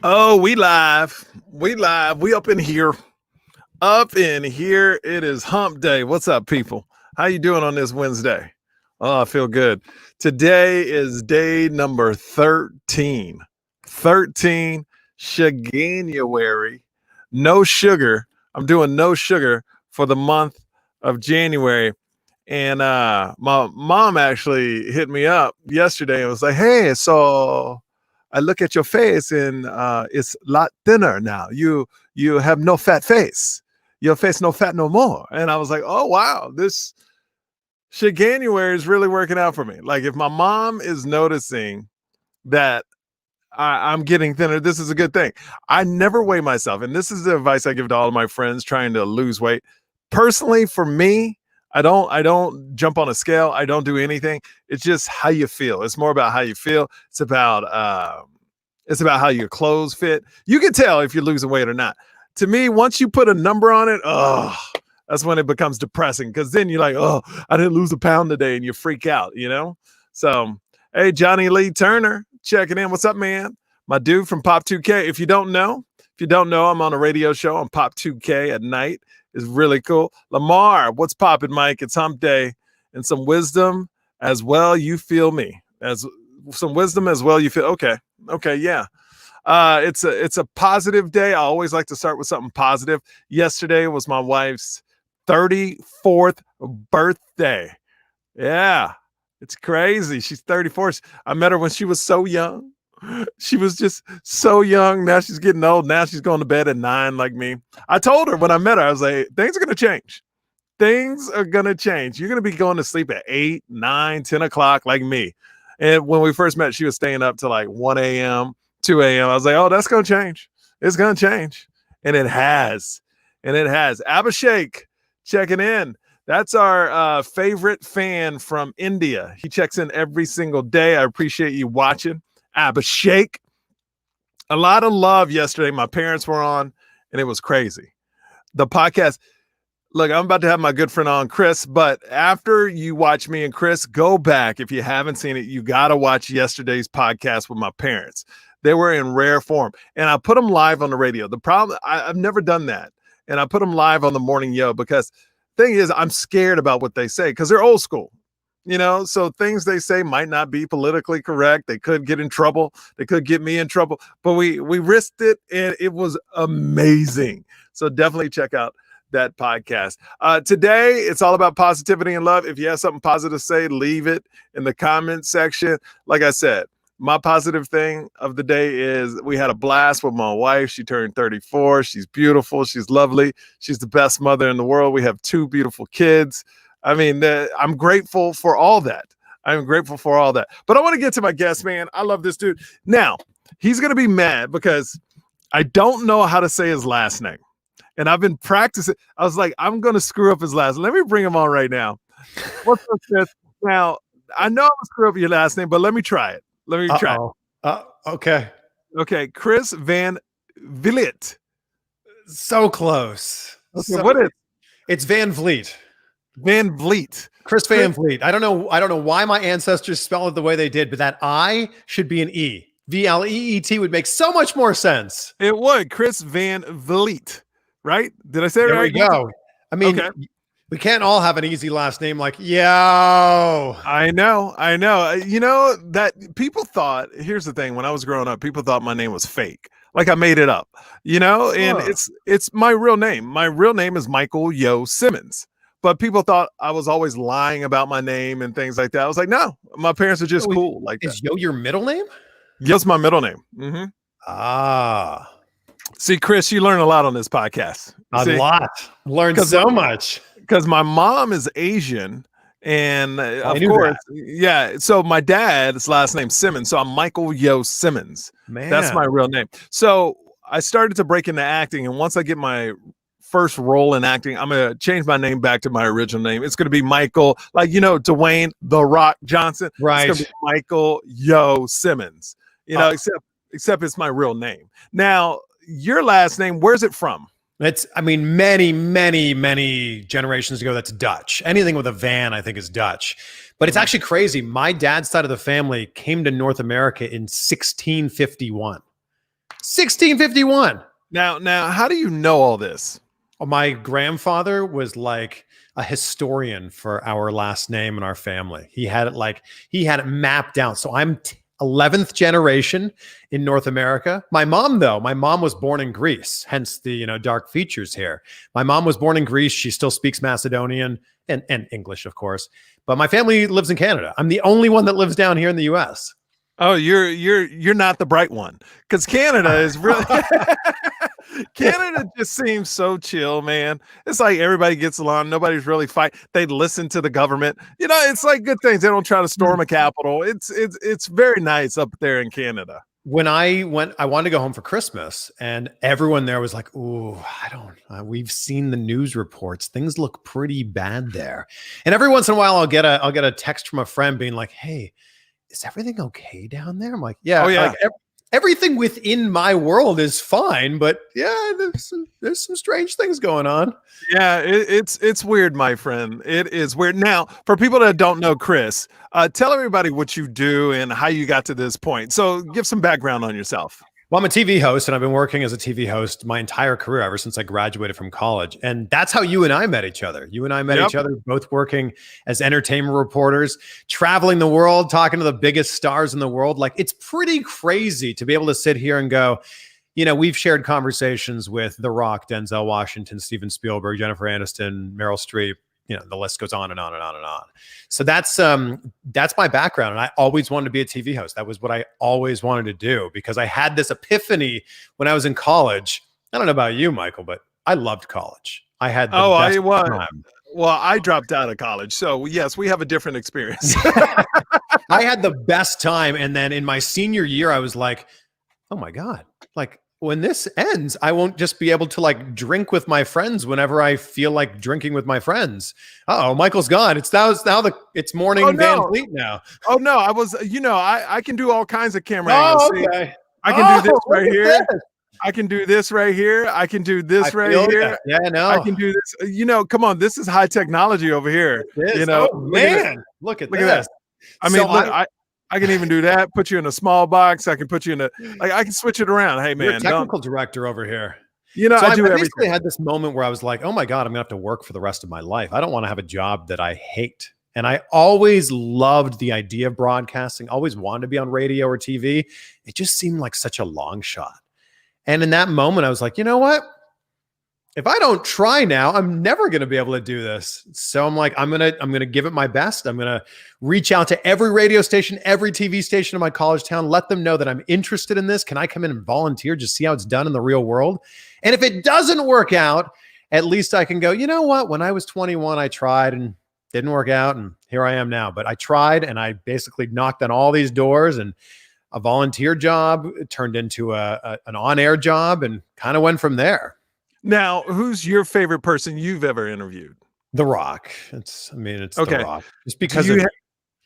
Oh, we live. We live. We up in here. Up in here. It is hump day. What's up, people? How you doing on this Wednesday? Oh, I feel good. Today is day number 13. 13 January. No sugar. I'm doing no sugar for the month of January. And my mom actually hit me up yesterday and was like, hey, so I look at your face and it's a lot thinner now. You have no fat face. Your face no fat no more. And I was like, oh wow, this January is really working out for me. Like if my mom is noticing that I'm getting thinner, this is a good thing. I never weigh myself, and this is the advice I give to all of my friends trying to lose weight. Personally, for me, I don't jump on a scale. I don't do anything. It's just how you feel. It's more about how you feel. It's about how your clothes fit. You can tell if you're losing weight or not. To me, once you put a number on it, that's when it becomes depressing, because then you're like, oh, I didn't lose a pound today, and you freak out, you know? So, hey, Johnny Lee Turner checking in. What's up, man? My dude from Pop 2K. If you don't know, I'm on a radio show on Pop 2K at night. It's really cool. Lamar, what's popping, Mike? It's hump day, and some wisdom as well. You feel me. As some wisdom as well. You feel okay. Okay, yeah. It's a positive day. I always like to start with something positive. Yesterday was my wife's 34th birthday. Yeah, it's crazy. She's 34. I met her when she was so young. She was just so young. Now she's getting old. Now she's going to bed at 9 like me. I told her when I met her, I was like, things are going to change. Things are going to change. You're going to be going to sleep at 8, 9, 10 o'clock like me. And when we first met, she was staying up to like 1 a.m., 2 a.m. I was like, oh, that's going to change. It's going to change. And it has. Abhishek checking in. That's our favorite fan from India. He checks in every single day. I appreciate you watching. Abhishek. A lot of love yesterday. My parents were on, and it was crazy. The podcast. Look, I'm about to have my good friend on, Chris, but after you watch me and Chris, go back. If you haven't seen it, you got to watch yesterday's podcast with my parents. They were in rare form, and I put them live on the radio. The problem, I've never done that, and I put them live on the Morning Yo, because thing is, I'm scared about what they say because they're old school. You know, so things they say might not be politically correct. They could get in trouble. They could get me in trouble. But we risked it, and it was amazing. So definitely check out that podcast. Today, it's all about positivity and love. If you have something positive to say, leave it in the comment section. Like I said, my positive thing of the day is we had a blast with my wife. She turned 34. She's beautiful. She's lovely. She's the best mother in the world. We have 2 beautiful kids. I mean, I'm grateful for all that. I'm grateful for all that. But I want to get to my guest, man. I love this dude. Now, he's going to be mad because I don't know how to say his last name. And I've been practicing. I was like, I'm going to screw up his last name. Let me bring him on right now. What's up, Chris? Now, I know I'm going to screw up your last name, but let me try it. Okay. Okay, Chris Van Vliet. So close. Okay, what is? It's Van Vliet. Van Vliet. Chris Van Vliet. I don't know why my ancestors spelled it the way they did, but that I should be an E. Vleet would make so much more sense. It would. Chris Van Vliet, right? Did I say it right? There we go. I mean, okay. We can't all have an easy last name like yo. I know. You know that people thought, here's the thing, when I was growing up, people thought my name was fake. Like I made it up, you know, and it's my real name. My real name is Michael Yo Simmons. But people thought I was always lying about my name and things like that. I was like, no, my parents are just cool like that. Is Yo your middle name? Yo's my middle name. Mm-hmm. Ah. See, Chris, you learn a lot on this podcast. A lot. Learned so much. Because my mom is Asian. And of course, yeah. So my dad's last name Simmons. So I'm Michael Yo Simmons. Man. That's my real name. So I started to break into acting. And once I get my first role in acting, I'm going to change my name back to my original name. It's going to be Michael, like, you know, Dwayne The Rock Johnson. Right. It's going to be Michael Yo Simmons, you know, except it's my real name. Now, your last name, where's it from? It's, I mean, many generations ago, that's Dutch. Anything with a van, I think, is Dutch. But it's actually crazy. My dad's side of the family came to North America in 1651. 1651. Now, how do you know all this? My grandfather was like a historian for our last name in our family. He had it mapped out. So I'm 11th generation in North America. My mom was born in Greece, hence the dark features here. My mom was born in Greece. She still speaks Macedonian and English, of course. But my family lives in Canada. I'm the only one that lives down here in the US. Oh, you're not the bright one, because Canada is really Canada just seems so chill, man. It's like everybody gets along. Nobody's really fight. They listen to the government. It's like good things. They don't try to storm a capital. It's very nice up there in Canada. When I wanted to go home for Christmas, and everyone there was like, "Ooh, we've seen the news reports. Things look pretty bad there." And every once in a while, I'll get a text from a friend being like, "Hey, is everything okay down there?" I'm like, "Yeah, oh yeah." Like, everything within my world is fine, but yeah, there's some strange things going on." Yeah, it's weird, my friend. It is weird. Now, for people that don't know Chris, tell everybody what you do and how you got to this point. So give some background on yourself. Well, I'm a TV host, and I've been working as a TV host my entire career ever since I graduated from college. And that's how you and I met each other. You and I met each other both working as entertainment reporters, traveling the world, talking to the biggest stars in the world. Like, it's pretty crazy to be able to sit here and go, we've shared conversations with The Rock, Denzel Washington, Steven Spielberg, Jennifer Aniston, Meryl Streep. The list goes on and on and on and on. So that's my background. And I always wanted to be a TV host. That was what I always wanted to do, because I had this epiphany when I was in college. I don't know about you, Michael, but I loved college. I had the best time. Well, I dropped out of college. So yes, we have a different experience. I had the best time. And then in my senior year, I was like, oh my God, like, when this ends, I won't just be able to like drink with my friends whenever I feel like drinking with my friends. Oh, Michael's gone. It's morning Van Vliet now. Oh no, I was, I can do all kinds of camera angles. Oh, okay. I can do this right here. I can do this right here. I can do this right here. That. Yeah, I know. I can do this. Come on, this is high technology over here. Oh, man, look at this. I mean, I can even do that. Put you in a small box. I can put you in I can switch it around. Hey, man, you're a technical director over here. So I do everything. I had this moment where I was like, oh my God, I'm gonna have to work for the rest of my life. I don't want to have a job that I hate. And I always loved the idea of broadcasting, always wanted to be on radio or TV. It just seemed like such a long shot. And in that moment, I was like, you know what? If I don't try now, I'm never going to be able to do this. So I'm like, I'm going to give it my best. I'm going to reach out to every radio station, every TV station in my college town, let them know that I'm interested in this. Can I come in and volunteer, just see how it's done in the real world? And if it doesn't work out, at least I can go, you know what? When I was 21, I tried and didn't work out. And here I am now, but I tried and I basically knocked on all these doors, and a volunteer job turned into an on-air job, and kind of went from there. Now, who's your favorite person you've ever interviewed? The Rock. It's okay. The Rock. Just because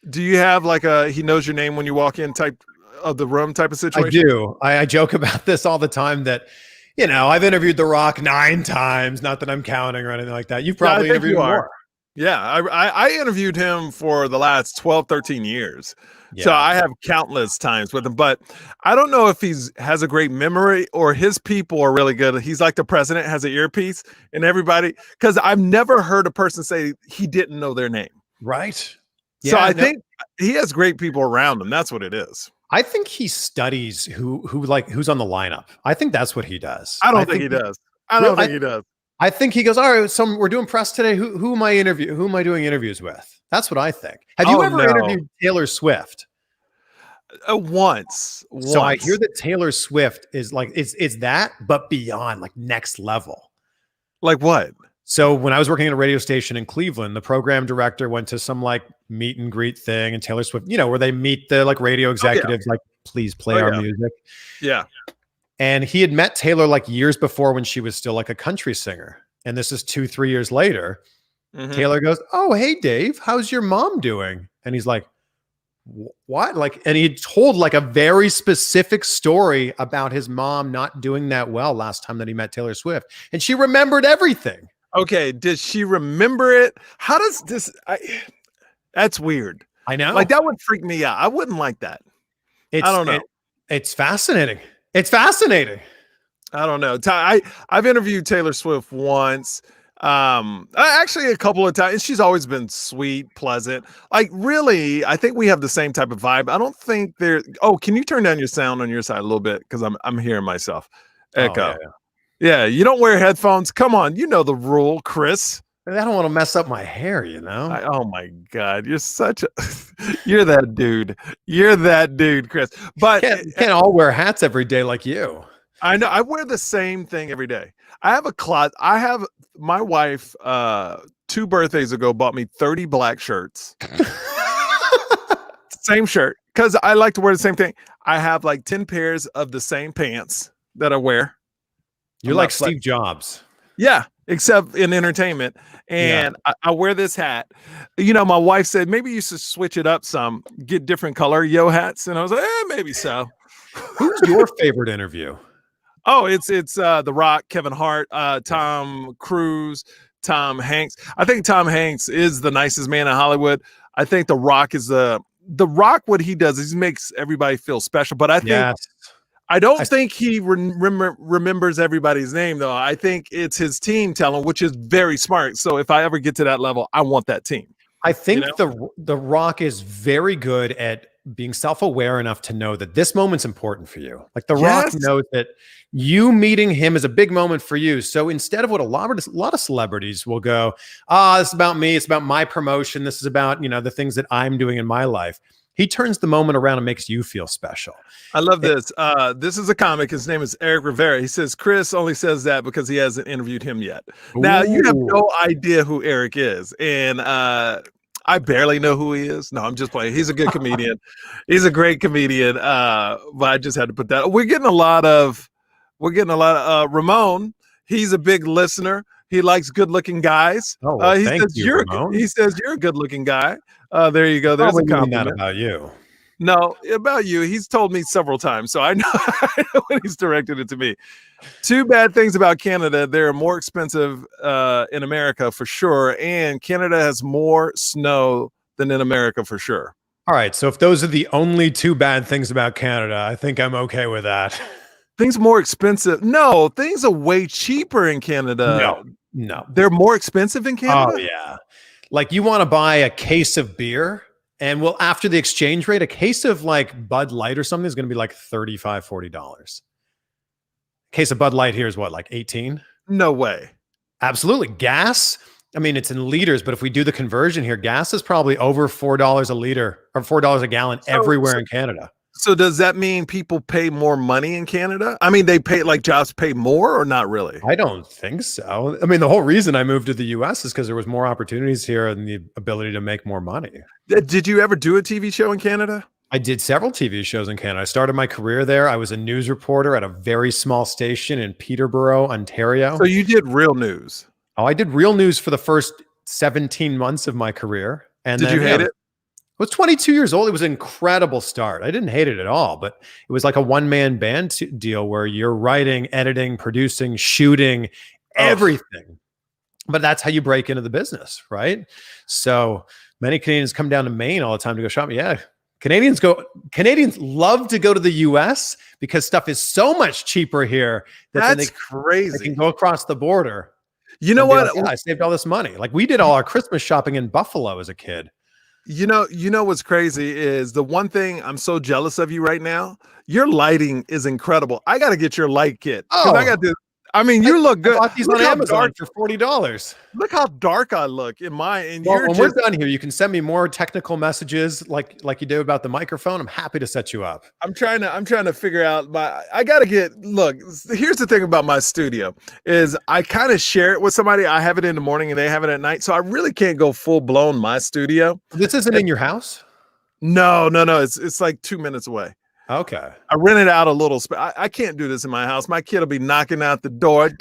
do you have like a he knows your name when you walk in type of the room type of situation? I do. I joke about this all the time that, I've interviewed The Rock 9 times. Not that I'm counting or anything like that. You've probably interviewed more. Yeah, I interviewed him for the last 12, 13 years. Yeah. So I have countless times with him, but I don't know if has a great memory or his people are really good. He's like the president, has an earpiece, and everybody, because I've never heard a person say he didn't know their name. Right. Yeah, so I think he has great people around him. That's what it is. I think he studies who's on the lineup. I think that's what he does. I don't think he does. I don't think he does. I think he goes, all right, so we're doing press today. Who am I doing interviews with? That's what I think. Have you ever interviewed Taylor Swift? Once. So I hear that Taylor Swift is like, it's that, but beyond, like next level. Like what? So when I was working at a radio station in Cleveland, the program director went to some like meet and greet thing, and Taylor Swift, where they meet the like radio executives, like, please play our music. Yeah. And he had met Taylor like years before when she was still like a country singer. And this is 2-3 years later. Mm-hmm. Taylor goes, oh, hey, Dave, how's your mom doing? And he's like, what? Like, and he told like a very specific story about his mom not doing that well last time that he met Taylor Swift. And she remembered everything. Okay. Did she remember it? How does this, that's weird. I know. Like that would freak me out. I wouldn't like that. I don't know. It's fascinating. It's fascinating. I don't know. I've interviewed Taylor Swift once. Actually a couple of times. She's always been sweet, pleasant. Like really, I think we have the same type of vibe. I don't think there. Oh, can you turn down your sound on your side a little bit because I'm hearing myself Oh echo. yeah. Yeah, you don't wear headphones. Come on, you know the rule, Chris. I don't want to mess up my hair, you know. Oh my God, you're such a you're that dude. You're that dude, Chris. But Can't all wear hats every day like you. I know I wear the same thing every day. I have a closet. I have my wife 2 birthdays ago bought me 30 black shirts. Same shirt because I like to wear the same thing. I have like 10 pairs of the same pants that I wear. You're like Steve Jobs. Yeah, except in entertainment. And I wear this hat. You know, my wife said maybe you should switch it up some, get different color yo hats. And I was like, maybe so. Who's your favorite interview? Oh, it's The Rock, Kevin Hart, Tom Cruise, Tom Hanks. I think Tom Hanks is the nicest man in Hollywood. I think The Rock is the Rock. What he does is he makes everybody feel special. But I think I don't think he remembers everybody's name though. I think it's his team telling, which is very smart. So if I ever get to that level, I want that team. I think the Rock is very good at being self-aware enough to know that this moment's important for you. Like the Rock knows that you meeting him is a big moment for you. So instead of what a lot of celebrities will go, this is about me. It's about my promotion. This is about, the things that I'm doing in my life. He turns the moment around and makes you feel special. I love this. This is a comic. His name is Eric Rivera. He says Chris only says that because he hasn't interviewed him yet. Ooh. Now, you have no idea who Eric is. And I barely know who he is. No, I'm just playing. He's a good comedian. He's a great comedian. But I just had to put that. We're getting a lot of Ramon. He's a big listener. He likes good-looking guys. Oh, well, he says you're a good-looking guy. There you go. There's a compliment. Not about you. No, about you. He's told me several times, so I know when he's directed it to me. 2 bad things about Canada. They're more expensive in America for sure, and Canada has more snow than in America for sure. All right, so if those are the only 2 bad things about Canada, I think I'm okay with that. Things more expensive. No, things are way cheaper in Canada. No. They're more expensive in Canada? Oh, yeah. Like you want to buy a case of beer, and after the exchange rate, a case of like Bud Light or something is going to be like $35, $40. Case of Bud Light here is what, like 18? No way. Absolutely. Gas, I mean, it's in liters, but if we do the conversion here, gas is probably over $4 a liter or $4 a gallon everywhere in Canada. So does that mean people pay more money in Canada? I mean, they pay like jobs pay more or not really? I don't think so. I mean, the whole reason I moved to the US is because there was more opportunities here and the ability to make more money. Did you ever do a TV show in Canada? I did several TV shows in Canada. I started my career there. I was a news reporter at a very small station in Peterborough, Ontario. So you did real news? Oh, I did real news for the first 17 months of my career. And did you hate it? I was 22 years old. It was an incredible start. I didn't hate it at all, but it was like a one-man band deal where you're writing, editing, producing, shooting, everything. But that's how you break into the business, right? So many Canadians come down to Maine all the time to go shopping. Yeah, Canadians love to go to the US because stuff is so much cheaper here. That's crazy. They can go across the border. You know what? Like, I saved all this money. Like we did all our Christmas shopping in Buffalo as a kid. You know what's crazy is the one thing I'm so jealous of you right now. Your lighting is incredible. I got to get your light kit. I got to. I mean, you look good. I bought these on Amazon for $40. Look how dark I look in my. And when we're done here, you can send me more technical messages like you did about the microphone. I'm happy to set you up. I'm trying to figure out I got to look, here's the thing about my studio is I kind of share it with somebody. I have it in the morning and they have it at night. So I really can't go full blown my studio. This isn't in your house? No. It's like 2 minutes away. Okay. I rented out a little space. I can't do this in my house. My kid will be knocking out the door,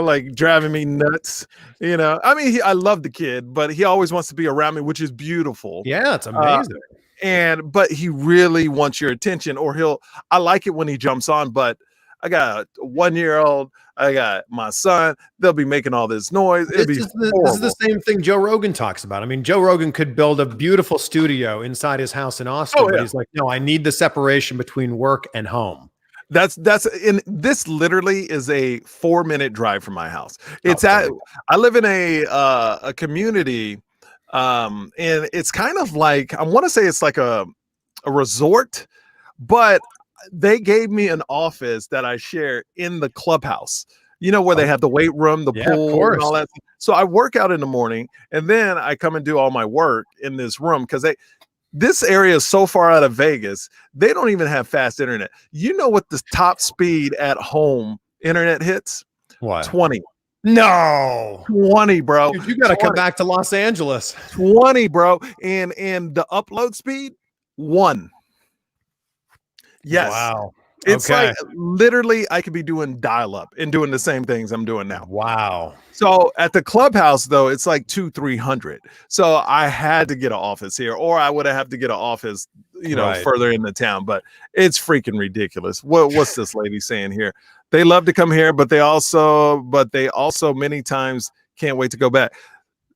like driving me nuts. I mean, I love the kid, but he always wants to be around me, which is beautiful. Yeah, it's amazing. But he really wants your attention, or I like it when he jumps on, but I got a 1-year-old. I got my son. They'll be making all this noise. It'll be This is the horrible. same thing Joe Rogan talks about. I mean, Joe Rogan could build a beautiful studio inside his house in Austin, Oh but yeah. he's like, no, I need the separation between work and home. That's in this literally is a 4-minute drive from my house. It's Oh, I live in a community, and it's kind of like I want to say it's like a resort, but they gave me an office that I share in the clubhouse. You know where they have the weight room, the yeah, of pool, and all course. that. So I work out in the morning, and then I come and do all my work in this room because this area is so far out of Vegas, they don't even have fast internet. You know what the top speed at home internet hits? What? 20. No. 20, bro. Dude, you got to come 20. back to Los Angeles. 20, bro. And the upload speed, 1. Yes. Wow. It's Okay. like literally I could be doing dial-up and doing the same things I'm doing now. Wow. So at the clubhouse, though, it's like 200-300. So I had to get an office here, or I would have to get an office, Right. further in the town. But it's freaking ridiculous. What's this lady saying here? They love to come here, but they also many times can't wait to go back.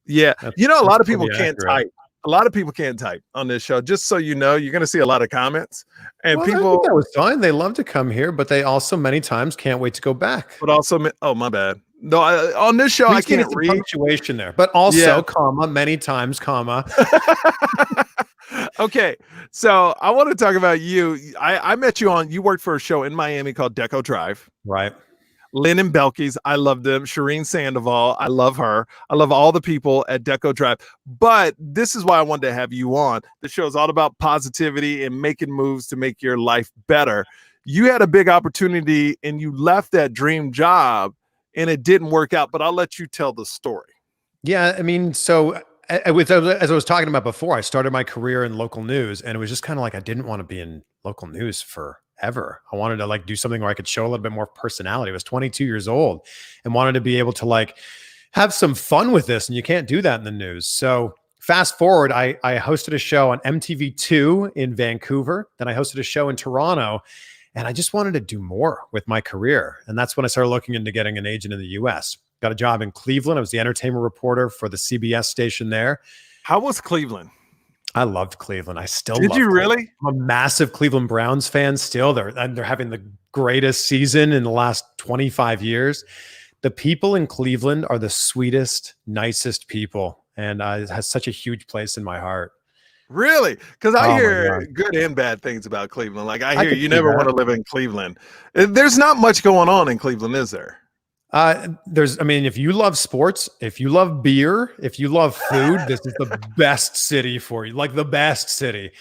Yeah, That's a lot of people pretty can't accurate. type. A lot of people can't type on this show. Just so you know, you're going to see a lot of comments, and Well, I people. think that was fine. They love to come here, but they also many times can't wait to go back. But also, oh my bad. No, on this show I Please give me can't some read. punctuation there, but also, Yeah. comma, many times, comma. Okay, so I want to talk about you. I met you you worked for a show in Miami called Deco Drive. Right. Lynn and Belkis, I love them. Shireen Sandoval, I love her. I love all the people at Deco Drive. But this is why I wanted to have you on. The show is all about positivity and making moves to make your life better. You had a big opportunity and you left that dream job and it didn't work out, but I'll let you tell the story. Yeah, I mean, so as I was talking about before, I started my career in local news, and it was just kind of like I didn't want to be in local news forever. I wanted to do something where I could show a little bit more personality. I was 22 years old and wanted to be able to have some fun with this, and you can't do that in the news. So fast forward, I hosted a show on MTV2 in Vancouver. Then I hosted a show in Toronto, and I just wanted to do more with my career. And that's when I started looking into getting an agent in the US. Got a job in Cleveland. I was the entertainment reporter for the CBS station there. How was Cleveland? I loved Cleveland. I still Did love you Cleveland. really? I'm a massive Cleveland Browns fan still. They're having the greatest season in the last 25 years. The people in Cleveland are the sweetest, nicest people. And it has such a huge place in my heart. Really? Because Oh I my hear God. good and bad things about Cleveland. Like I I hear could you see never that. want to live in Cleveland. There's not much going on in Cleveland, is there? If you love sports, if you love beer, if you love food, this is the best city for you, like the best city.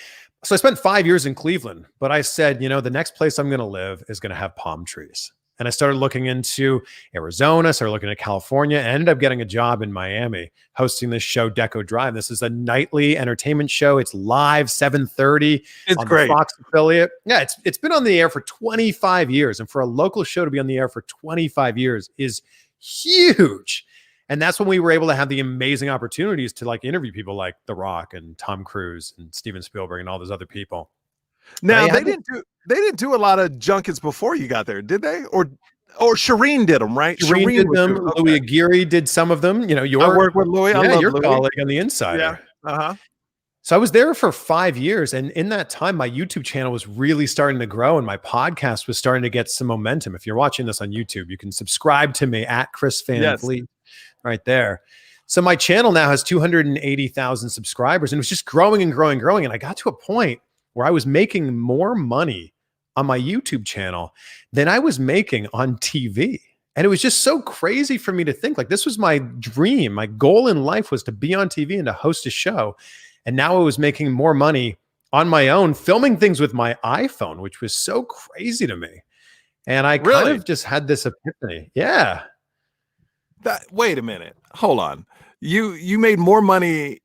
So I spent 5 years in Cleveland, but I said, the next place I'm going to live is going to have palm trees. And I started looking into Arizona, started looking at California, and ended up getting a job in Miami, hosting this show, Deco Drive. This is a nightly entertainment show. It's live, 7:30 It's on great. the Fox affiliate. Yeah, it's been on the air for 25 years. And for a local show to be on the air for 25 years is huge. And that's when we were able to have the amazing opportunities to interview people like The Rock and Tom Cruise and Steven Spielberg and all those other people. Now they didn't do a lot of junkets before you got there, did they? Or Shireen did them, right? Shireen did was them. doing- okay. Louis Aguirre did some of them. I work with Louis. I love your Louis. colleague on the Insider. Yeah. So I was there for 5 years. And in that time, my YouTube channel was really starting to grow and my podcast was starting to get some momentum. If you're watching this on YouTube, you can subscribe to me at Chris Van Vliet right there. So my channel now has 280,000 subscribers and it was just growing and growing and growing. And I got to a point where I was making more money on my YouTube channel than I was making on TV. And it was just so crazy for me to think this was my dream. My goal in life was to be on TV and to host a show. And now I was making more money on my own, filming things with my iPhone, which was so crazy to me. And I kind of just had this epiphany. Yeah. Wait a minute. Hold on. You made more money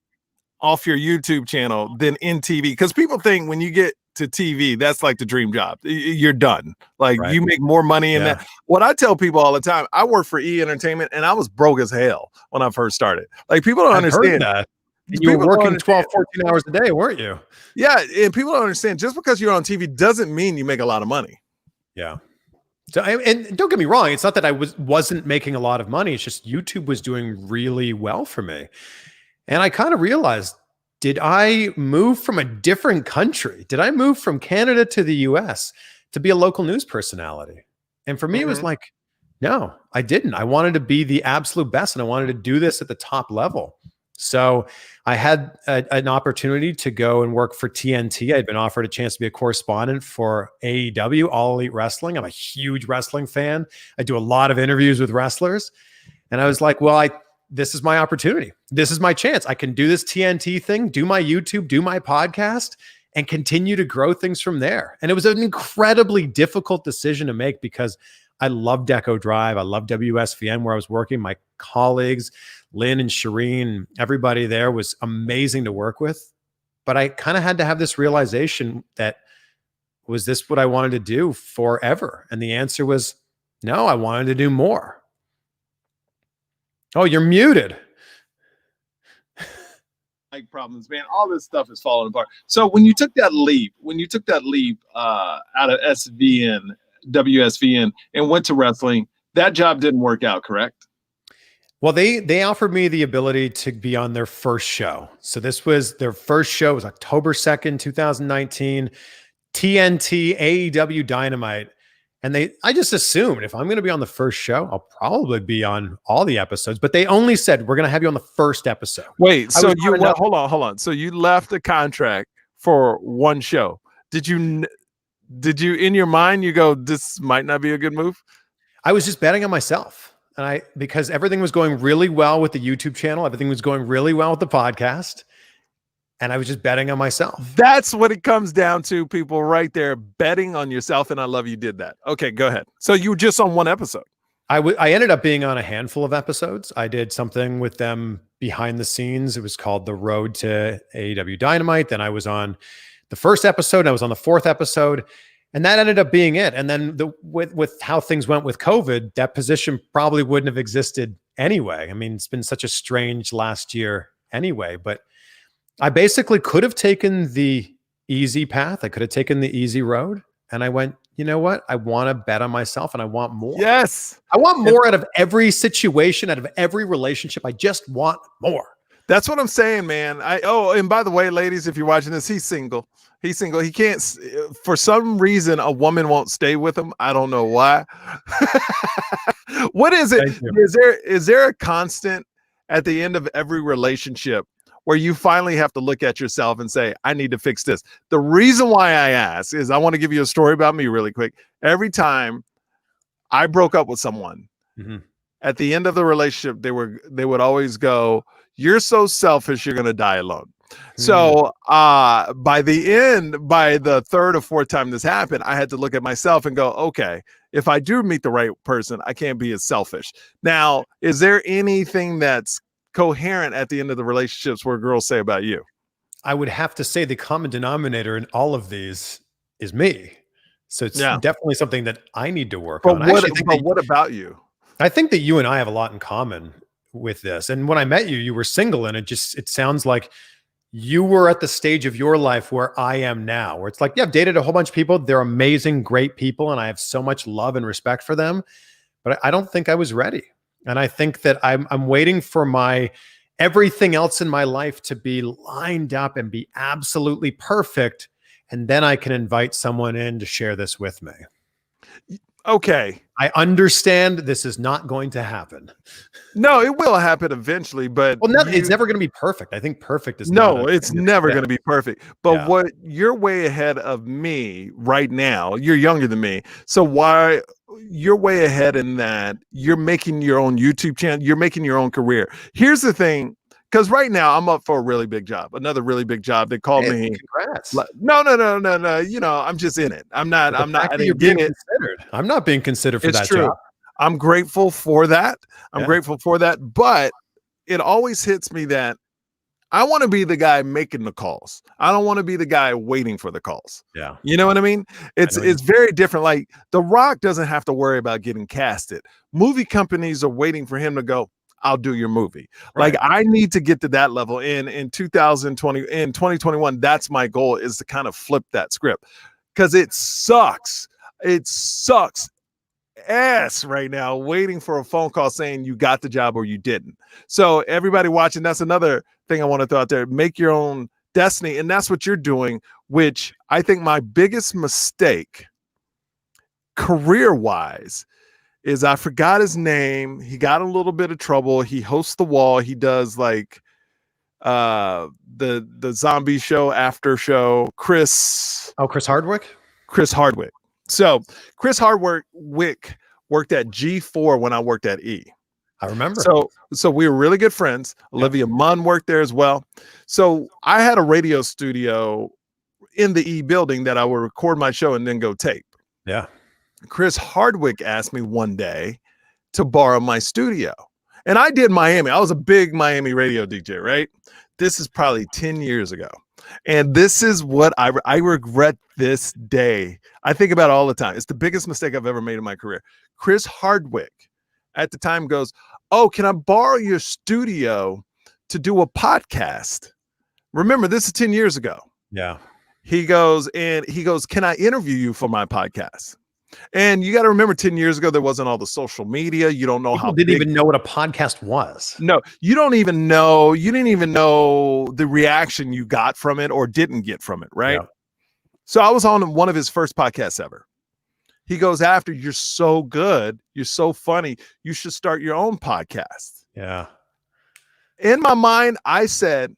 off your YouTube channel than in TV, because people think when you get to TV, that's like the dream job. You're done. You make more money in that. What I tell people all the time, I work for E Entertainment and I was broke as hell when I first started. People don't understand that. You were working 12, 14 hours a day, weren't you? Yeah. And people don't understand just because you're on TV doesn't mean you make a lot of money. Yeah. So, and don't get me wrong, it's not that I wasn't making a lot of money. It's just YouTube was doing really well for me. And I kind of realized, did I move from a different country? Did I move from Canada to the US to be a local news personality? And for me, it was like, no, I didn't. I wanted to be the absolute best, and I wanted to do this at the top level. So I had an opportunity to go and work for TNT. I'd been offered a chance to be a correspondent for AEW, All Elite Wrestling. I'm a huge wrestling fan. I do a lot of interviews with wrestlers. And I was like, well, this is my opportunity. This is my chance. I can do this TNT thing, do my YouTube, do my podcast, and continue to grow things from there. And it was an incredibly difficult decision to make because I love Deco Drive. I love WSVN where I was working. My colleagues, Lynn and Shireen, everybody there was amazing to work with. But I kind of had to have this realization that, was this what I wanted to do forever? And the answer was no, I wanted to do more. Oh, you're muted. Like problems, man. All this stuff is falling apart. So when you took that leap, out of WSVN, and went to wrestling, that job didn't work out, correct? Well, they offered me the ability to be on their first show. So this was their first show. It was October 2nd, 2019, TNT, AEW Dynamite. And I just assumed if I'm going to be on the first show, I'll probably be on all the episodes. But they only said, we're going to have you on the first episode. Wait, so hold on. So you left the contract for one show. Did you in your mind, you go, this might not be a good move? I was just betting on myself. And because everything was going really well with the YouTube channel, everything was going really well with the podcast. And I was just betting on myself. That's what it comes down to, people, right there, betting on yourself. And I love you did that. Okay, go ahead. So you were just on one episode. I ended up being on a handful of episodes. I did something with them behind the scenes. It was called The Road to AEW Dynamite. Then I was on the first episode. And I was on the fourth episode. And that ended up being it. And then with how things went with COVID, that position probably wouldn't have existed anyway. I mean, it's been such a strange last year anyway. But I basically could have taken the easy path. I could have taken the easy road. And I went, you know what? I want to bet on myself and I want more. Yes. I want more out of every situation, out of every relationship. I just want more. That's what I'm saying, man. And by the way, ladies, if you're watching this, he's single. He's single. He can't, for some reason, a woman won't stay with him. I don't know why. What is it? Is there a constant at the end of every relationship where you finally have to look at yourself and say, I need to fix this? The reason why I ask is I want to give you a story about me really quick. Every time I broke up with someone, at the end of the relationship, they would always go, you're so selfish, you're going to die alone. So by the third or fourth time this happened, I had to look at myself and go, okay, if I do meet the right person, I can't be as selfish. Now, is there anything that's coherent at the end of the relationships where girls say about you? I would have to say the common denominator in all of these is me. So it's definitely something that I need to work on. What about you? I think that you and I have a lot in common with this. And when I met you, you were single, and it sounds like you were at the stage of your life where I am now, where it's like, yeah, I've dated a whole bunch of people. They're amazing, great people. And I have so much love and respect for them, but I don't think I was ready. And I think that I'm waiting for everything else in my life to be lined up and be absolutely perfect. And then I can invite someone in to share this with me. Okay. I understand this is not going to happen. No, it will happen eventually, but it's never going to be perfect. I think perfect is it's never going to be perfect. But what you're way ahead of me right now. You're younger than me. So why you're way ahead in that you're making your own YouTube channel, you're making your own career. Here's the thing. Because right now I'm up for a really big job, another really big job. They called me. Congrats. No. You know, I'm just in it. I'm not. I didn't get it. I'm not being considered for that job. I'm grateful for that. Grateful for that. But it always hits me that I want to be the guy making the calls. I don't want to be the guy waiting for the calls. Yeah. You know what I mean? It's very different. Like The Rock doesn't have to worry about getting casted. Movie companies are waiting for him to go, I'll do your movie. Right. Like I need to get to that level in 2021. That's my goal, is to kind of flip that script, because it sucks. It sucks ass right now waiting for a phone call saying you got the job or you didn't. So everybody watching, that's another thing I want to throw out there. Make your own destiny. And that's what you're doing, which I think my biggest mistake career-wise is I forgot his name. He got a little bit of trouble. He hosts The Wall. He does like the zombie show, after show. Chris Hardwick. So Chris Hardwick worked at G4 when I worked at E. I remember. So we were really good friends. Olivia Munn worked there as well. So I had a radio studio in the E building that I would record my show and then go tape. Yeah. Chris Hardwick asked me one day to borrow my studio. And I did Miami. I was a big Miami radio DJ, right? This is probably 10 years ago. And this is what I regret this day. I think about it all the time. It's the biggest mistake I've ever made in my career. Chris Hardwick at the time goes, "Oh, can I borrow your studio to do a podcast?" Remember, this is 10 years ago. Yeah. He goes, "Can I interview you for my podcast?" And you got to remember, 10 years ago, there wasn't all the social media. You don't know People how didn't big, even know what a podcast was. No, you don't even know. You didn't even know the reaction you got from it or didn't get from it. Right. Yeah. So I was on one of his first podcasts ever. He goes, "After, you're so good. You're so funny. You should start your own podcast." Yeah. In my mind, I said,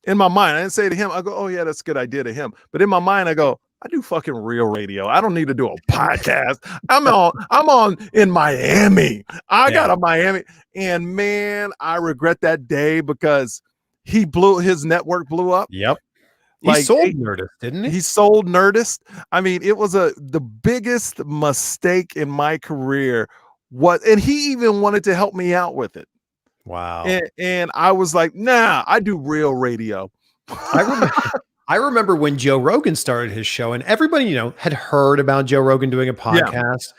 I didn't say to him, I go, "Oh yeah, that's a good idea," to him. But in my mind, I go, I do fucking real radio. I don't need to do a podcast. I'm on in Miami. I got a Miami. And man, I regret that day because his network blew up. Yep. He sold Nerdist, didn't he? He sold Nerdist. I mean, it was the biggest mistake in my career. And he even wanted to help me out with it. Wow. And I was like, nah, I do real radio. I remember when Joe Rogan started his show, and everybody, had heard about Joe Rogan doing a podcast,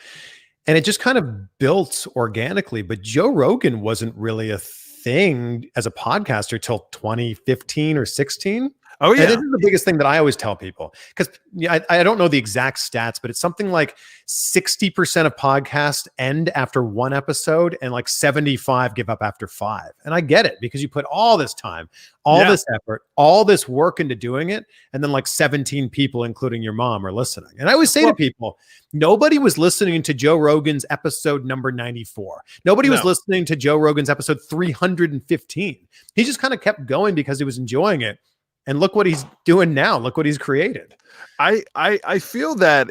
and it just kind of built organically. But Joe Rogan wasn't really a thing as a podcaster till 2015 or 16. Oh yeah. And this is the biggest thing that I always tell people, because I don't know the exact stats, but it's something like 60% of podcasts end after one episode and like 75 give up after 5. And I get it, because you put all this time, this effort, all this work into doing it. And then like 17 people, including your mom, are listening. And I always say to people, nobody was listening to Joe Rogan's episode number 94. Nobody was listening to Joe Rogan's episode 315. He just kind of kept going because he was enjoying it. And look what he's doing now. Look what he's created. I feel that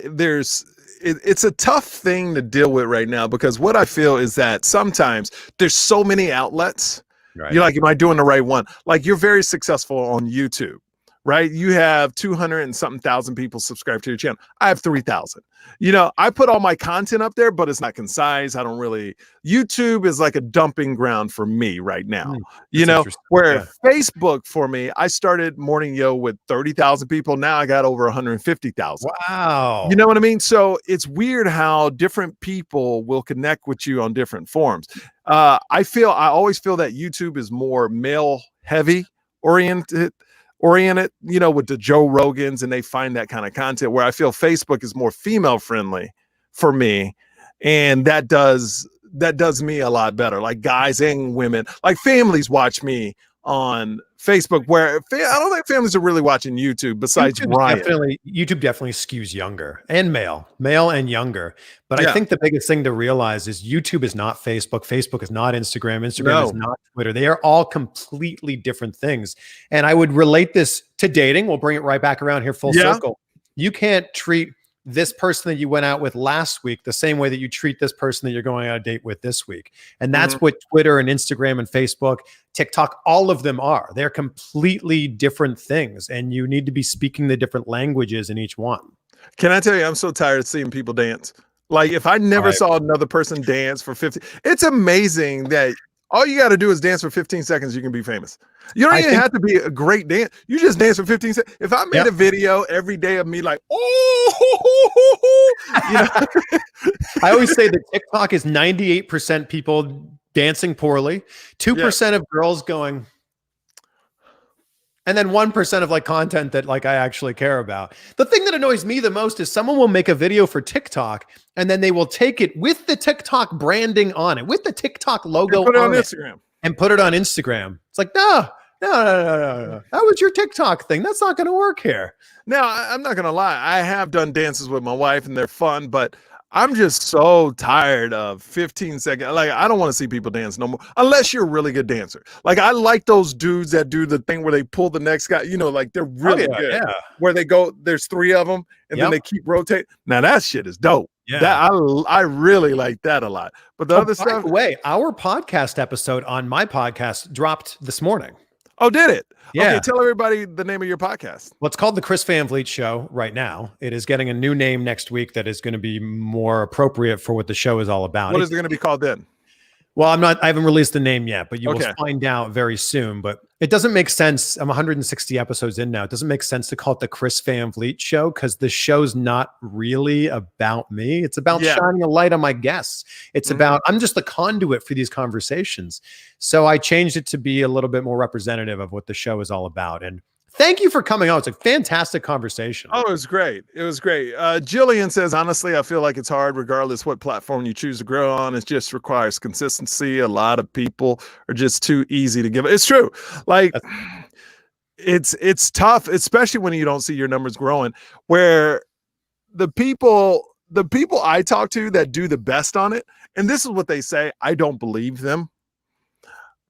it's a tough thing to deal with right now, because what I feel is that sometimes there's so many outlets. Right. You're like, am I doing the right one? Like, you're very successful on YouTube, right? You have 200 and something thousand people subscribe to your channel. I have 3,000. I put all my content up there, but it's not concise. YouTube is like a dumping ground for me right now, where Facebook for me, I started Morning Yo with 30,000 people. Now I got over 150,000. Wow. You know what I mean? So it's weird how different people will connect with you on different forms. I always feel that YouTube is more male heavy oriented, with the Joe Rogans, and they find that kind of content, where I feel Facebook is more female friendly for me. And that does me a lot better. Like, guys and women, like families watch me on Facebook, where I don't think families are really watching YouTube besides Ryan. YouTube definitely skews younger and male and younger. But I think the biggest thing to realize is YouTube is not Facebook. Facebook is not Instagram. Instagram is not Twitter. They are all completely different things. And I would relate this to dating. We'll bring it right back around here full circle. You can't treat this person that you went out with last week the same way that you treat this person that you're going on a date with this week. And that's what Twitter and Instagram and Facebook, TikTok, all of them are. They're completely different things, and you need to be speaking the different languages in each one. Can I tell you, I'm so tired of seeing people dance. Like, if I never saw another person dance for 50, it's amazing that all you got to do is dance for 15 seconds. You can be famous. You don't even have to be a great dance. You just dance for 15 seconds. If I made a video every day of me like, I always say that TikTok is 98% people dancing poorly, 2% of girls going, And then 1% of like content that like I actually care about. The thing that annoys me the most is someone will make a video for TikTok and then they will take it with the TikTok branding on it, with the TikTok logo Put it on on it, Instagram and put it on Instagram. It's like, no. That was your TikTok thing. That's not going to work here. Now, I'm not gonna lie. I have done dances with my wife, and they're fun, but I'm just so tired of 15 second. Like, I don't want to see people dance no more, unless you're a really good dancer. Like, I like those dudes that do the thing where they pull the next guy. You know, like they're really good. Yeah. Where they go, there's 3 of them, and then they keep rotating. Now that shit is dope. Yeah. That I really like that a lot. But the other stuff. By the way, our podcast episode on my podcast dropped this morning. Oh, did it? Yeah. Okay, tell everybody the name of your podcast. Well, it's called the Chris Van Vliet Show right now. It is getting a new name next week that is going to be more appropriate for what the show is all about. What is it going to be called then? Well, I haven't released the name yet, but you Okay. will find out very soon. But it doesn't make sense. I'm 160 episodes in now. It doesn't make sense to call it the Chris Van Vliet Show because the show's not really about me. It's about shining a light on my guests. It's about, I'm just the conduit for these conversations. So I changed it to be a little bit more representative of what the show is all about. And thank you for coming on. It's a fantastic conversation. Oh, it was great. It was great. Jillian says, honestly, I feel like it's hard regardless what platform you choose to grow on. It just requires consistency. A lot of people are just too easy to give. It's true. Like it's tough, especially when you don't see your numbers growing, where the people I talk to that do the best on it, and this is what they say, I don't believe them.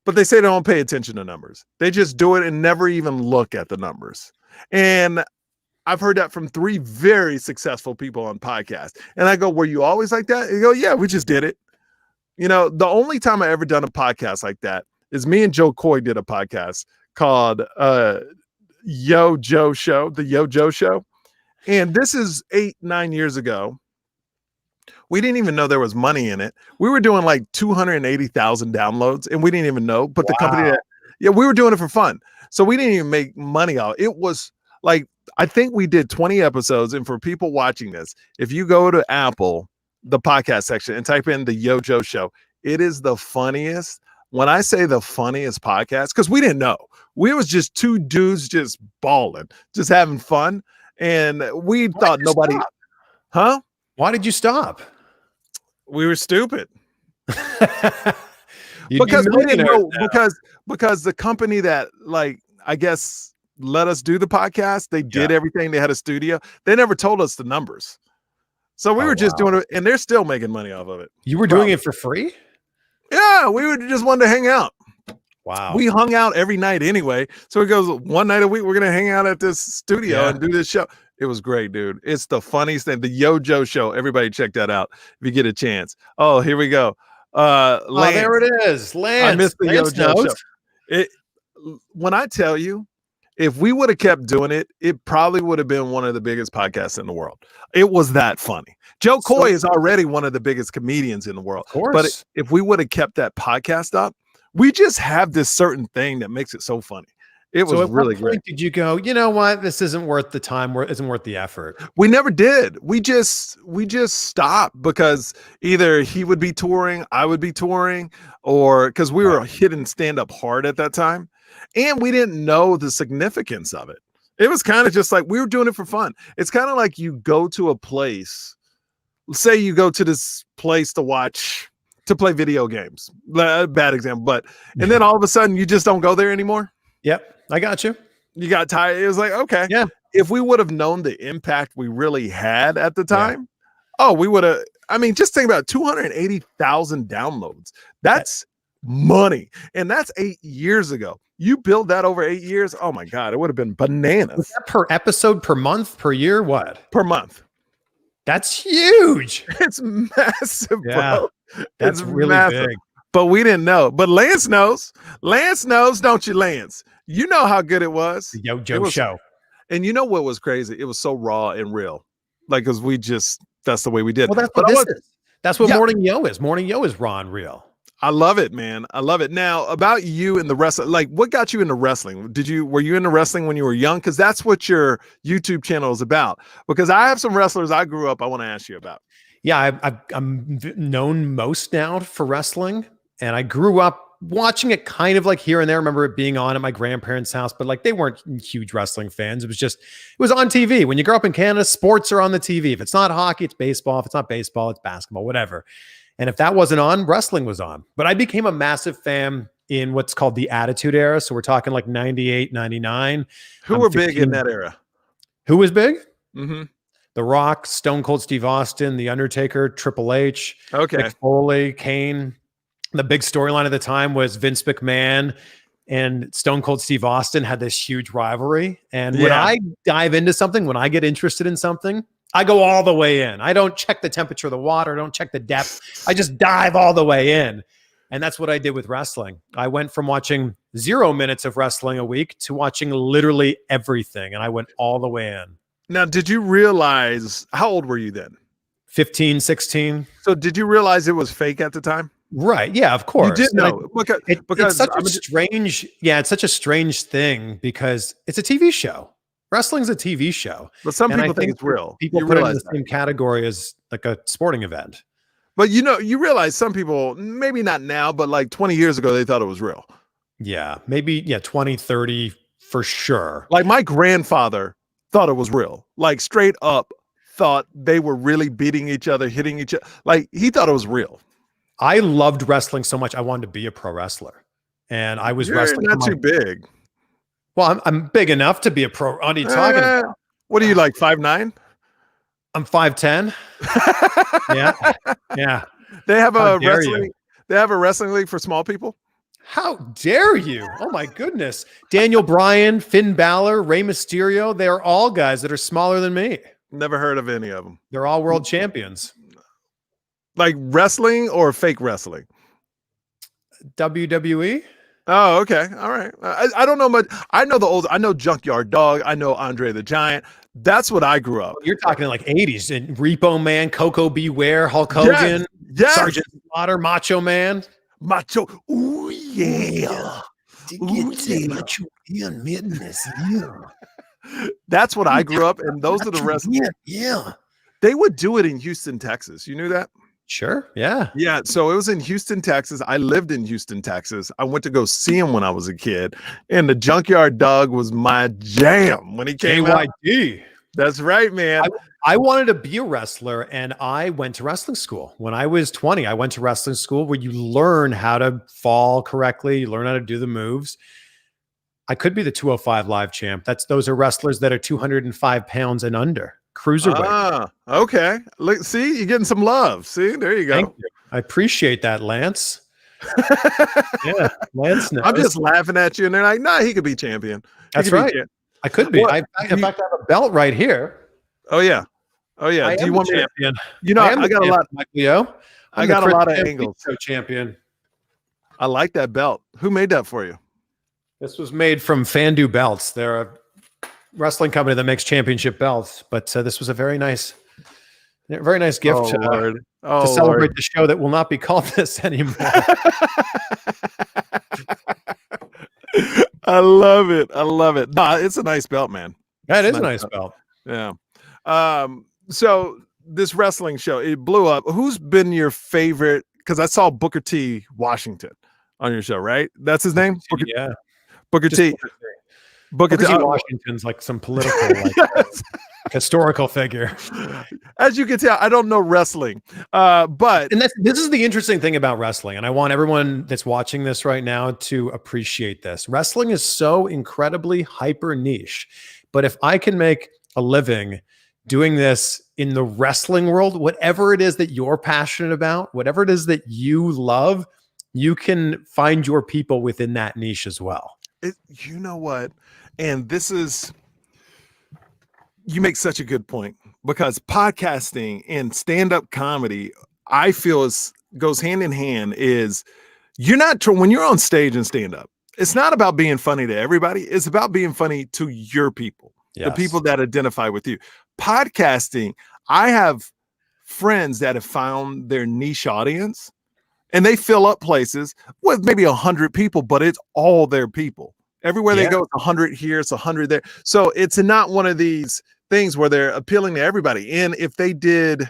But they say they don't pay attention to numbers. They just do it and never even look at the numbers. And I've heard that from 3 very successful people on podcasts. And I go, were you always like that? And you go, yeah, we just did it. You know, the only time I ever done a podcast like that is me and Joe Coy did a podcast called Yo Joe Show, the Yo Joe Show. And this is 8-9 years ago. We didn't even know there was money in it. We were doing like 280,000 downloads and we didn't even know. But the company we were doing it for fun. So we didn't even make money out. It was like, I think we did 20 episodes. And for people watching this, if you go to Apple, the podcast section, and type in the Yo Joe Show, it is the funniest. When I say the funniest podcast, because we didn't know. We was just 2 dudes just balling, just having fun. And we thought nobody, huh? Why did you stop? We were stupid. Because we didn't know, because the company that, like, I guess let us do the podcast, they did everything. They had a studio. They never told us the numbers. So we were just doing it, and they're still making money off of it. You were doing it for free? Yeah, we were just wanted to hang out. Wow. We hung out every night anyway. So it goes, one night a week, we're going to hang out at this studio and do this show. It was great, dude. It's the funniest thing. The Yo Joe Show. Everybody check that out if you get a chance. Oh, here we go. Lance. There it is. Lance. I missed the Lance Yo Joe Show. When I tell you, if we would have kept doing it, it probably would have been one of the biggest podcasts in the world. It was that funny. Joe Coy is already one of the biggest comedians in the world. Of course. But if we would have kept that podcast up, we just have this certain thing that makes it so funny. It was really great. Did you go, you know what? This isn't worth the time. Isn't worth the effort. We never did. We just stopped because either he would be touring, I would be touring, or because we were hitting stand up hard at that time. And we didn't know the significance of it. It was kind of just like we were doing it for fun. It's kind of like you go to a place, say you go to this place to play video games. Bad example, but and then all of a sudden you just don't go there anymore. Yep, I got you. You got tired. It was like, okay, yeah. If we would have known the impact we really had at the time, we would have. I mean, just think about 280,000 downloads. That's money, and that's 8 years ago. You build that over 8 years. Oh my God, it would have been bananas. Was that per episode, per month, per year? What? Per month. That's huge. It's massive, bro. That's really big. But we didn't know. But Lance knows. Lance knows, don't you, Lance? You know how good it was. The Yo Joe Show. And you know what was crazy? It was so raw and real. Like, because that's the way we did. Well, that's what this is. That's what Morning Yo is. Morning Yo is raw and real. I love it, man. I love it. Now, about you and the wrestling, like, what got you into wrestling? Were you into wrestling when you were young? Because that's what your YouTube channel is about. Because I have some wrestlers I grew up, I want to ask you about. Yeah, I'm known most now for wrestling. And I grew up watching it kind of like here and there. I remember it being on at my grandparents' house, but like they weren't huge wrestling fans. It was on TV. When you grow up in Canada, sports are on the TV. If it's not hockey, it's baseball. If it's not baseball, it's basketball, whatever. And if that wasn't on, wrestling was on. But I became a massive fan in what's called the Attitude Era. So we're talking like 98, 99. Who were big in that era? Who was big? Mm-hmm. The Rock, Stone Cold Steve Austin, The Undertaker, Triple H, Okay. Mick Foley, Kane. The big storyline at the time was Vince McMahon and Stone Cold Steve Austin had this huge rivalry. And when I dive into something, when I get interested in something, I go all the way in. I don't check the temperature of the water. I don't check the depth. I just dive all the way in. And that's what I did with wrestling. I went from watching 0 minutes of wrestling a week to watching literally everything. And I went all the way in. Now, did you realize, how old were you then? 15, 16. So did you realize it was fake at the time? Right. Yeah, of course. You did know. It's such a strange, it's such a strange thing because it's a TV show. Wrestling's a TV show. But some people think it's real. People put it in the same category as like a sporting event. But you realize some people, maybe not now, but like 20 years ago, they thought it was real. Yeah, maybe, 20, 30 for sure. Like my grandfather thought it was real. Like straight up thought they were really beating each other, hitting each other. Like he thought it was real. I loved wrestling so much. I wanted to be a pro wrestler, and I was wrestling. Not too big. Well, I'm big enough to be a pro. What are you talking about? What are you like 5'9"? I'm 5'10". Yeah. They have a wrestling. They have a wrestling league for small people. How dare you? Oh my goodness. Daniel Bryan, Finn Balor, Rey Mysterio. They are all guys that are smaller than me. Never heard of any of them. They're all world champions. Like wrestling or fake wrestling? WWE. Oh, okay. All right. I don't know much. I know Junkyard Dog. I know Andre the Giant. That's what I grew up. You're talking like 80s and Repo Man, Coco Beware, Hulk Hogan, Sergeant Slaughter, Macho Man. Macho. Ooh, yeah. Macho Man Madness. Yeah. That's what I grew up, and those are the wrestlers. Yeah. They would do it in Houston, Texas. You knew that? Sure. Yeah. Yeah. So it was in Houston, Texas. I lived in Houston, Texas. I went to go see him when I was a kid, and the Junkyard Dog was my jam when he came out. That's right, man. I wanted to be a wrestler, and I went to wrestling school. When I was 20, I went to wrestling school where you learn how to fall correctly, you learn how to do the moves. I could be the 205 live champ. Those are wrestlers that are 205 pounds and under. Cruiserweight. Ah, okay. Look, see, you're getting some love. See, there you go. Thank you. I appreciate that, Lance. Yeah, Lance knows. I'm just laughing at you, and they're like, "Nah, he could be champion." That's right. I could be. In fact, I have a belt right here. Oh yeah. Do you want me champion? I got a lot. Mike Leo. I got a lot of angles. Champion. I like that belt. Who made that for you? This was made from Fandu Belts. They're a wrestling company that makes championship belts, but this was a very nice gift to celebrate the show that will not be called this anymore. I love it. Nah, it's a nice belt, man. That is a nice belt. Yeah. So this wrestling show, it blew up. Who's been your favorite? Because I saw Booker T. Washington on your show, right? That's his name? Booker T. Booker T. Washington's like some political, historical figure. As you can tell, I don't know wrestling, but this is the interesting thing about wrestling, and I want everyone that's watching this right now to appreciate this. Wrestling is so incredibly hyper niche, but if I can make a living doing this in the wrestling world, whatever it is that you're passionate about, whatever it is that you love, you can find your people within that niche as well. You know what? And you make such a good point, because podcasting and stand-up comedy, I feel goes hand in hand. Is when you're on stage and stand up, it's not about being funny to everybody. It's about being funny to your people, the people that identify with you. Podcasting, I have friends that have found their niche audience, and they fill up places with maybe 100 people, but it's all their people. Everywhere they go, it's 100 here, it's 100 there. So it's not one of these things where they're appealing to everybody. And if they did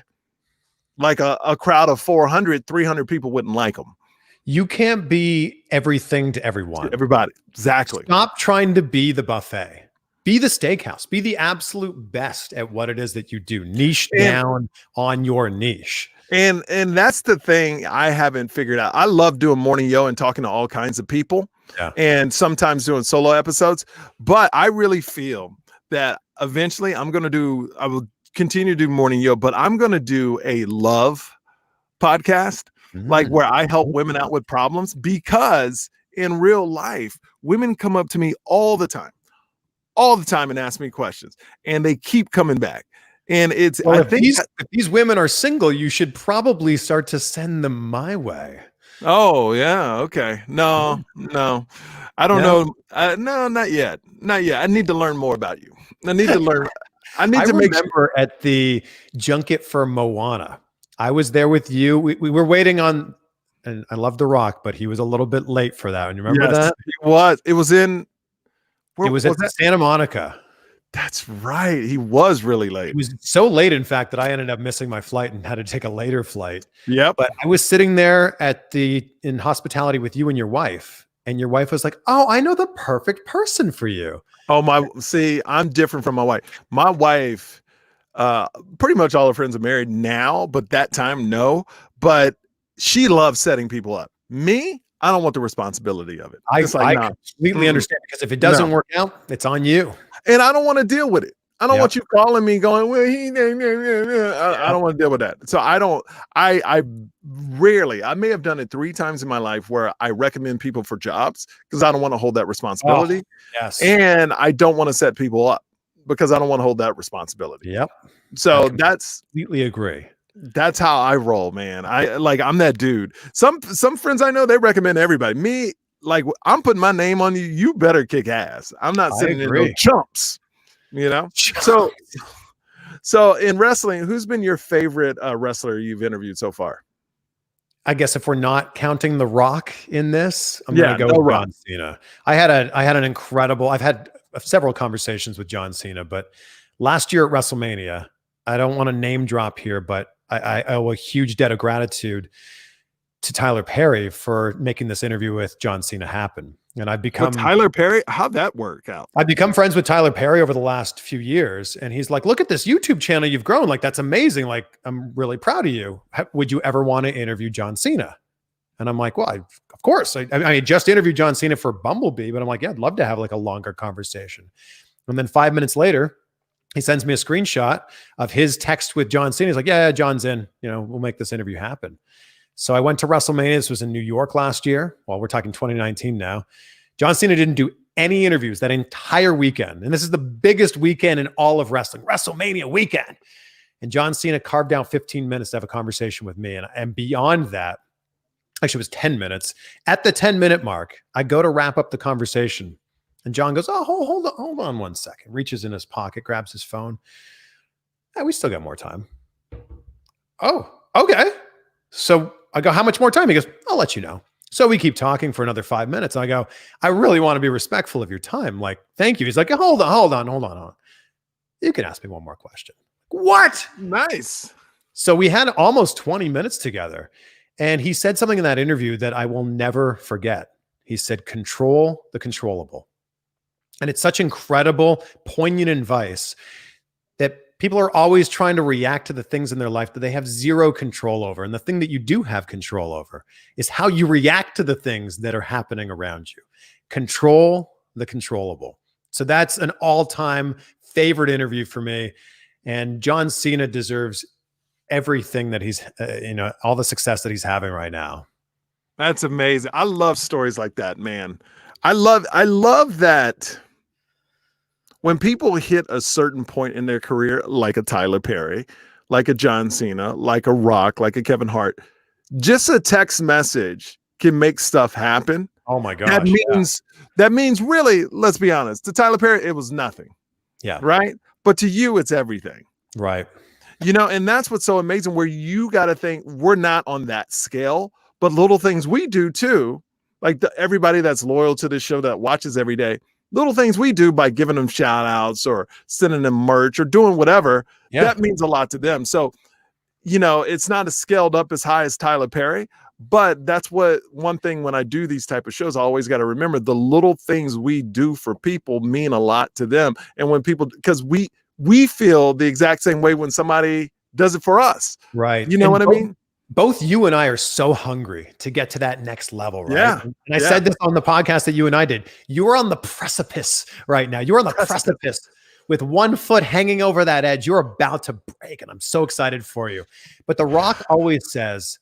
like a crowd of 400, 300 people wouldn't like them. You can't be everything to everyone. Everybody. Exactly. Stop trying to be the buffet. Be the steakhouse. Be the absolute best at what it is that you do. Niche down on your niche. And that's the thing I haven't figured out. I love doing Morning Yo and talking to all kinds of people, and sometimes doing solo episodes. But I really feel that eventually I will continue to do Morning Yo, but I'm going to do a love podcast, like where I help women out with problems, because in real life, women come up to me all the time and ask me questions, and they keep coming back. And it's, well, if these women are single, you should probably start to send them my way. Oh yeah. Okay. No, I don't know. No, not yet. I need to learn more about you. I need to learn. I remember at the junket for Moana, I was there with you. We were waiting on, and I love The Rock, but he was a little bit late for that. And you remember that? He was. It was in. It was at Santa Monica. That's right. He was really late. He was so late, in fact, that I ended up missing my flight and had to take a later flight. Yep. But I was sitting there in hospitality with you and your wife, and your wife was like, "Oh, I know the perfect person for you." Oh, see, I'm different from my wife. My wife, pretty much all her friends are married now, but that time, no. But she loves setting people up. Me, I don't want the responsibility of it. I completely understand, because if it doesn't work out, it's on you. And I don't want to deal with it. I don't want you calling me going, well, I don't want to deal with that. So I rarely, I may have done it 3 times in my life where I recommend people for jobs because I don't want to hold that responsibility. Oh, yes. And I don't want to set people up because I don't want to hold that responsibility. Yep. So that's completely agree. That's how I roll, man. I'm that dude. Some friends I know, they recommend everybody. Me, like, I'm putting my name on you. You better kick ass. I'm not sitting in no chumps, you know? So in wrestling, who's been your favorite wrestler you've interviewed so far? I guess if we're not counting The Rock in this, I'm going to go with John Cena. I've had several conversations with John Cena, but last year at WrestleMania, I don't want to name drop here, but I owe a huge debt of gratitude to Tyler Perry for making this interview with John Cena happen. And I've become Tyler Perry. How'd that work out? I've become friends with Tyler Perry over the last few years. And he's like, look at this YouTube channel you've grown. Like, that's amazing. Like, I'm really proud of you. Would you ever want to interview John Cena? And I'm like, well, of course. I just interviewed John Cena for Bumblebee, but I'm like, yeah, I'd love to have like a longer conversation. And then 5 minutes later, he sends me a screenshot of his text with John Cena. He's like, yeah, John's in, we'll make this interview happen. So I went to WrestleMania. This was in New York last year. Well, we're talking 2019 now. John Cena didn't do any interviews that entire weekend. And this is the biggest weekend in all of wrestling, WrestleMania weekend. And John Cena carved out 15 minutes to have a conversation with me. And beyond that, actually it was 10 minutes. At the 10-minute mark, I go to wrap up the conversation. And John goes, oh, hold on 1 second. Reaches in his pocket, grabs his phone. Hey, we still got more time. Oh, okay. So I go, how much more time? He goes, I'll let you know. So we keep talking for another 5 minutes. I go, I really want to be respectful of your time. Like, thank you. He's like, hold on. You can ask me one more question. What? Nice. So we had almost 20 minutes together. And he said something in that interview that I will never forget. He said, control the controllable. And it's such incredible, poignant advice that people are always trying to react to the things in their life that they have zero control over. And the thing that you do have control over is how you react to the things that are happening around you. Control the controllable. So that's an all-time favorite interview for me. And John Cena deserves everything that he's, all the success that he's having right now. That's amazing. I love stories like that, man. I love that. When people hit a certain point in their career, like a Tyler Perry, like a John Cena, like a Rock, like a Kevin Hart, just a text message can make stuff happen. Oh my gosh. That means really, let's be honest, to Tyler Perry, it was nothing. Yeah. Right. But to you, it's everything. Right. And that's what's so amazing, where you got to think we're not on that scale, but little things we do too. Like everybody that's loyal to this show that watches every day, little things we do by giving them shout outs or sending them merch or doing whatever, that means a lot to them. So, it's not as scaled up as high as Tyler Perry, But that's what one thing when I do these type of shows, I always got to remember the little things we do for people mean a lot to them. And when people, because we feel the exact same way when somebody does it for us. Right. You know what I mean? Both you and I are so hungry to get to that next level, right? Yeah. And I said this on the podcast that you and I did. You are on the precipice right now. You're on the precipice with one foot hanging over that edge. You're about to break, and I'm so excited for you. But The Rock always says,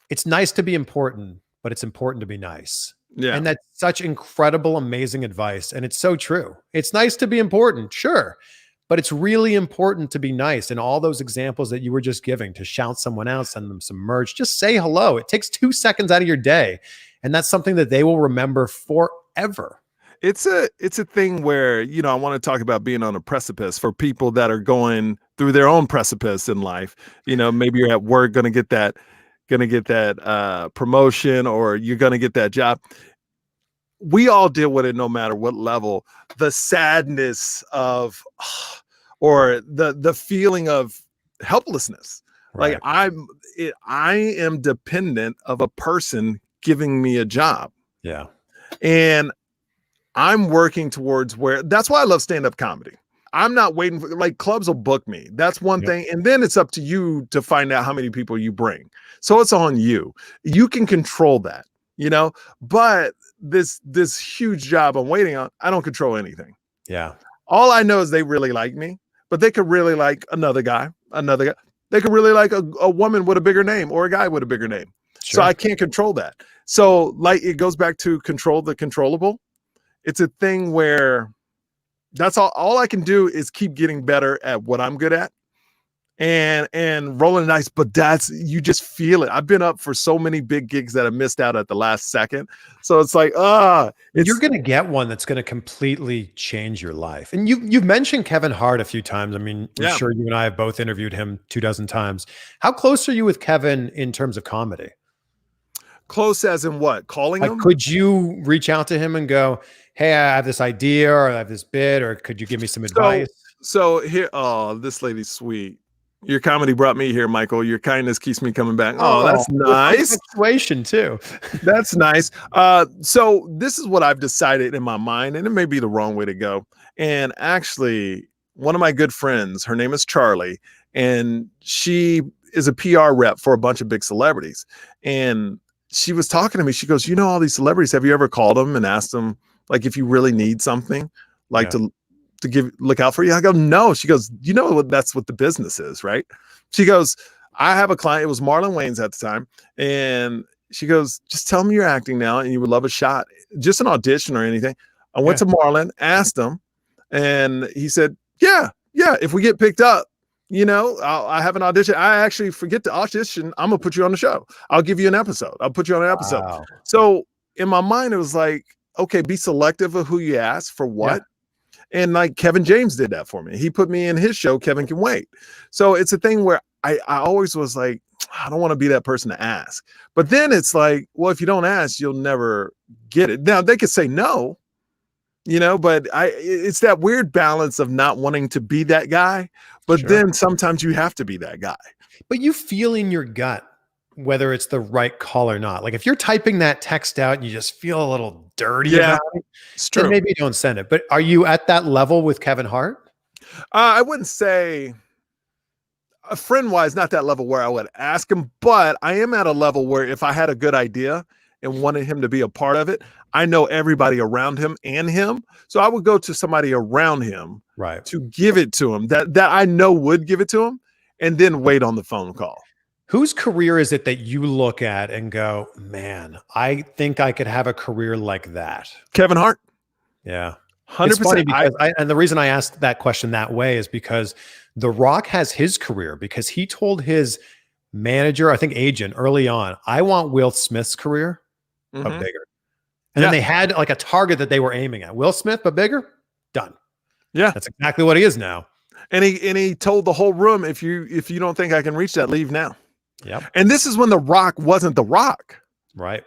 it's nice to be important, but it's important to be nice. Yeah. And that's such incredible, amazing advice. And it's so true. It's nice to be important, sure. But it's really important to be nice. And all those examples that you were just giving, to shout someone out, send them some merch, just say hello. It takes 2 seconds out of your day. And that's something that they will remember forever. It's a thing where, you know, I want to talk about being on a precipice for people that are going through their own precipice in life. You know, maybe you're at work, going to get that promotion, or you're going to get that job. We all deal with it no matter what level. The sadness of, or the feeling of helplessness. Right. Like I am dependent of a person giving me a job. Yeah. And I'm working towards where, that's why I love stand-up comedy. I'm not waiting for, like, clubs will book me. That's one thing. And then it's up to you to find out how many people you bring. So it's on you. You can control that, you know, but this huge job I'm waiting on, I don't control anything. Yeah. All I know is they really like me, but they could really like another guy. They could really like a woman with a bigger name, or a guy with a bigger name. Sure. So I can't control that. So, like, it goes back to control the controllable. It's a thing where that's all I can do is keep getting better at what I'm good at, and rolling the dice. But you just feel it. I've been up for so many big gigs that I missed out at the last second. So it's like, you're going to get one that's going to completely change your life. And you've mentioned Kevin Hart a few times. I mean, I'm sure you and I have both interviewed him 24 times. How close are you with Kevin in terms of comedy? Close as in what? Calling him? Could you reach out to him and go, hey, I have this idea, or I have this bit, or could you give me some advice? So here, this lady's sweet. Your comedy brought me here, Michael. Your kindness keeps me coming back. Oh, that's nice. Situation too. That's nice. So this is what I've decided in my mind, and it may be the wrong way to go. And actually, one of my good friends, her name is Charlie, and she is a PR rep for a bunch of big celebrities. And she was talking to me. She goes, you know, all these celebrities, have you ever called them and asked them, like, if you really need something, like to look out for you? I go, no. She goes, you know what? That's what the business is, right? She goes, I have a client. It was Marlon Wayans at the time. And she goes, just tell him you're acting now and you would love a shot, just an audition or anything. I went to Marlon, asked him, and he said, yeah, if we get picked up, you know, I have an audition. I actually forget to audition. I'm going to put you on the show. I'll give you an episode. I'll put you on an episode. Wow. So in my mind, it was like, okay, be selective of who you ask for what. Yeah. And like Kevin James did that for me. He put me in his show, Kevin Can Wait. So it's a thing where I always was like, I don't want to be that person to ask. But then it's like, well, if you don't ask, you'll never get it. Now they could say no, you know, but it's that weird balance of not wanting to be that guy. But then sometimes you have to be that guy. But you feel in your gut whether it's the right call or not. Like if you're typing that text out and you just feel a little dirty about it, then maybe you don't send it. But are you at that level with Kevin Hart? I wouldn't say, friend-wise, not that level where I would ask him, but I am at a level where if I had a good idea and wanted him to be a part of it, I know everybody around him and him. So I would go to somebody around him to give it to him that I know would give it to him, and then wait on the phone call. Whose career is it that you look at and go, man, I think I could have a career like that? Kevin Hart. Yeah. 100%. It's funny because and the reason I asked that question that way is because The Rock has his career, because he told his manager, I think agent, early on, I want Will Smith's career, but bigger. And then they had like a target that they were aiming at. Will Smith, but bigger? Done. Yeah. That's exactly what he is now. And he told the whole room, if you don't think I can reach that, leave now. Yep. And this is when The Rock wasn't The Rock. Right.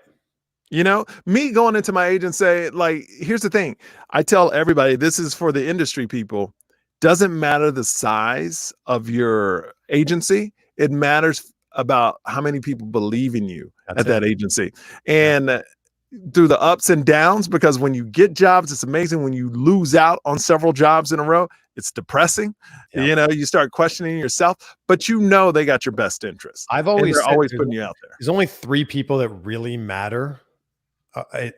You know, me going into my agent say, like, here's the thing. I tell everybody, this is for the industry people. Doesn't matter the size of your agency. It matters about how many people believe in you That's at that it. agency. And through the ups and downs, because when you get jobs, it's amazing. When you lose out on several jobs in a row, it's depressing. Yeah. You start questioning yourself, but you know they got your best interest. I've And always they're said always putting you out there. there's only 3 people that really matter.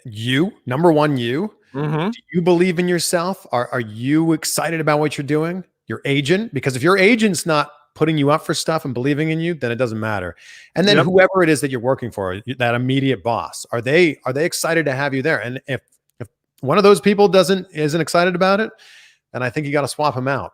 You, number one, you. Mm-hmm. Do you believe in yourself? Are you excited about what you're doing? Your agent? Because if your agent's not putting you up for stuff and believing in you, then it doesn't matter. And then Yep. whoever it is that you're working for, that immediate boss, are they excited to have you there? And if one of those people isn't excited about it, then I think you got to swap them out.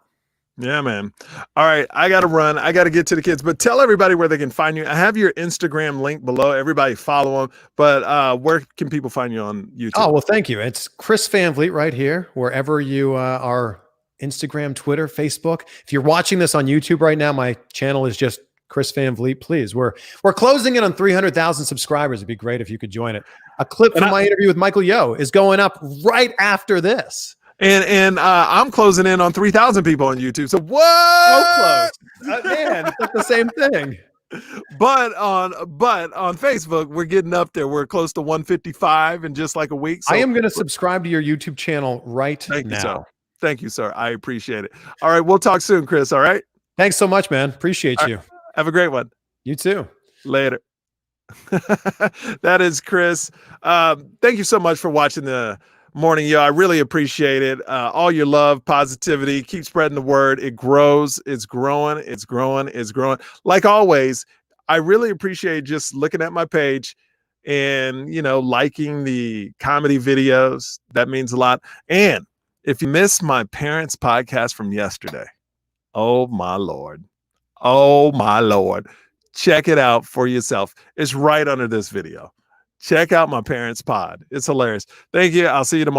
Yeah, man. All right. I got to run. I got to get to the kids, but tell everybody where they can find you. I have your Instagram link below. Everybody follow them. But where can people find you on YouTube? Oh, well, thank you. It's Chris Van Vliet right here, wherever you are, Instagram, Twitter, Facebook. If you're watching this on YouTube right now, my channel is just Chris Van Vliet. Please, we're closing in on 300,000 subscribers. It'd be great if you could join it. A clip from my interview with Michael Yo is going up right after this. And I'm closing in on 3,000 people on YouTube. So what? So close. Man, it's like the same thing. But on Facebook, we're getting up there. We're close to 155 in just like a week. So I am going to subscribe to your YouTube channel right now. Thank you, sir. Thank you, sir. I appreciate it. All right. We'll talk soon, Chris. All right. Thanks so much, man. Appreciate you. Have a great one. You too. Later. That is Chris. Thank you so much for watching the Morning Yo. I really appreciate it. All your love, positivity, keep spreading the word. It grows. It's growing. It's growing. It's growing. Like always, I really appreciate just looking at my page and, liking the comedy videos. That means a lot. And if you missed my parents' podcast from yesterday, oh my Lord. Oh my Lord. Check it out for yourself. It's right under this video. Check out my parents' pod. It's hilarious. Thank you. I'll see you tomorrow.